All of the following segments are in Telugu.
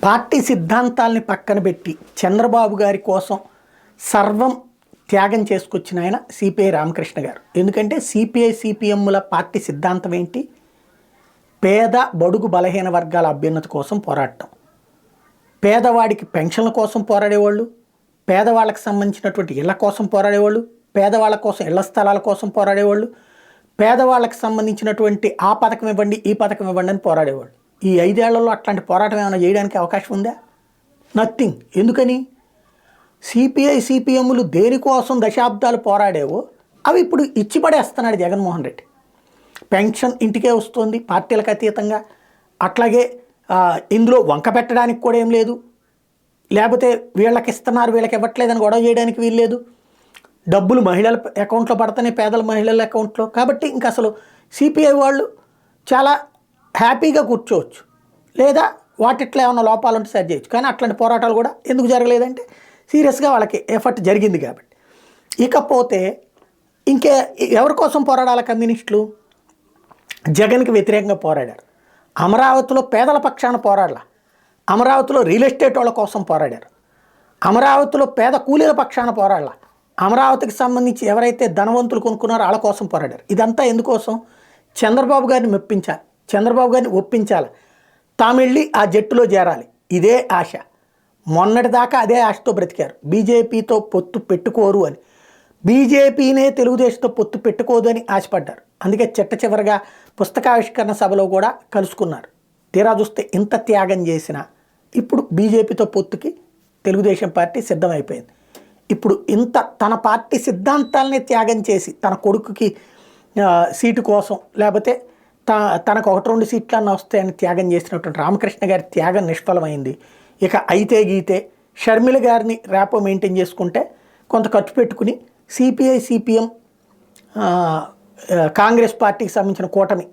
పార్టీ సిద్ధాంతాల్ని పక్కన పెట్టి చంద్రబాబు గారి కోసం సర్వం త్యాగం చేసుకొచ్చిన ఆయన సిపిఐ రామకృష్ణ గారు. ఎందుకంటే సిపిఐ సిపిఎంల పార్టీ సిద్ధాంతం ఏంటి? పేద బడుగు బలహీన వర్గాల అభ్యున్నతి కోసం పోరాటం, పేదవాడికి పెన్షన్ల కోసం పోరాడేవాళ్ళు, పేదవాళ్ళకి సంబంధించినటువంటి ఇళ్ల కోసం పోరాడేవాళ్ళు, పేదవాళ్ళ కోసం ఇళ్ల స్థలాల కోసం పోరాడేవాళ్ళు, పేదవాళ్ళకి సంబంధించినటువంటి ఆ పథకం ఇవ్వండి ఈ పథకం ఇవ్వండి అని పోరాడేవాళ్ళు. ఈ 5 ఏళ్లలో అట్లాంటి పోరాటం ఏమైనా చేయడానికి అవకాశం ఉందా? నథింగ్. ఎందుకని? సిపిఐ సిపిఎంలు దేనికోసం దశాబ్దాలు పోరాడేవో అవి ఇప్పుడు ఇచ్చిపడేస్తున్నాడు జగన్మోహన్ రెడ్డి. పెన్షన్ ఇంటికే వస్తుంది పార్టీలకు అతీతంగా. అట్లాగే ఇందులో వంక పెట్టడానికి కూడా ఏం లేదు, లేకపోతే వీళ్ళకి ఇస్తున్నారు వీళ్ళకి ఇవ్వట్లేదని గొడవ చేయడానికి వీల్లేదు. డబ్బులు మహిళల అకౌంట్లో పడతానే, పేదల మహిళల అకౌంట్లో. కాబట్టి ఇంక అసలు సిపిఐ వాళ్ళు చాలా హ్యాపీగా కూర్చోవచ్చు, లేదా వాటిట్లో ఏమైనా లోపాలు ఉంటే సరి చేయొచ్చు. కానీ అట్లాంటి పోరాటాలు కూడా ఎందుకు జరగలేదంటే సీరియస్గా వాళ్ళకి ఎఫర్ట్ జరిగింది కాబట్టి. ఇకపోతే ఇంకే ఎవరి కోసం పోరాడాలి కమ్యూనిస్టులు? జగన్కి వ్యతిరేకంగా పోరాడారు. అమరావతిలో పేదల పక్షాన పోరాడాల, అమరావతిలో రియల్ ఎస్టేట్ వాళ్ళ కోసం పోరాడారు, అమరావతిలో పేద కూలీల పక్షాన పోరాడాల, అమరావతికి సంబంధించి ఎవరైతే ధనవంతులు కొనుక్కున్నారో వాళ్ళ కోసం పోరాడారు. ఇదంతా ఎందుకోసం? చంద్రబాబు గారిని మెప్పించాలి, చంద్రబాబు గారిని ఒప్పించాలి, తామెళ్ళి ఆ జట్టులో చేరాలి. ఇదే ఆశ. మొన్నటిదాకా అదే ఆశతో బ్రతికారు. బీజేపీతో పొత్తు పెట్టుకోరు అని, బీజేపీనే తెలుగుదేశంతో పొత్తు పెట్టుకోదు అని ఆశపడ్డారు. అందుకే చిట్ట చివరిగా పుస్తకావిష్కరణ సభలో కూడా కలుసుకున్నారు. తీరా చూస్తే ఇంత త్యాగం చేసినా ఇప్పుడు బీజేపీతో పొత్తుకి తెలుగుదేశం పార్టీ సిద్ధమైపోయింది. ఇప్పుడు ఇంత తన పార్టీ సిద్ధాంతాలనే త్యాగం చేసి తన కొడుకుకి సీటు కోసం, లేకపోతే తనకు 1-2 సీట్లన్నా వస్తాయని త్యాగం చేసినటువంటి రామకృష్ణ గారి త్యాగం నిష్ఫలమైంది. ఇక అయితే గీతే షర్మిల గారిని ర్యాపో మెయింటైన్ చేసుకుంటే కొంత ఖర్చు పెట్టుకుని సిపిఐ సిపిఎం కాంగ్రెస్ పార్టీకి సంబంధించిన కూటమి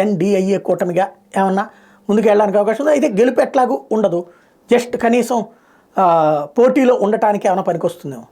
INDIA కూటమిగా ఏమన్నా ముందుకు వెళ్ళడానికి అవకాశం ఉంది. అయితే గెలుపు ఎట్లాగూ ఉండదు, జస్ట్ కనీసం పోటీలో ఉండటానికి ఏమైనా పనికొస్తుందేమో.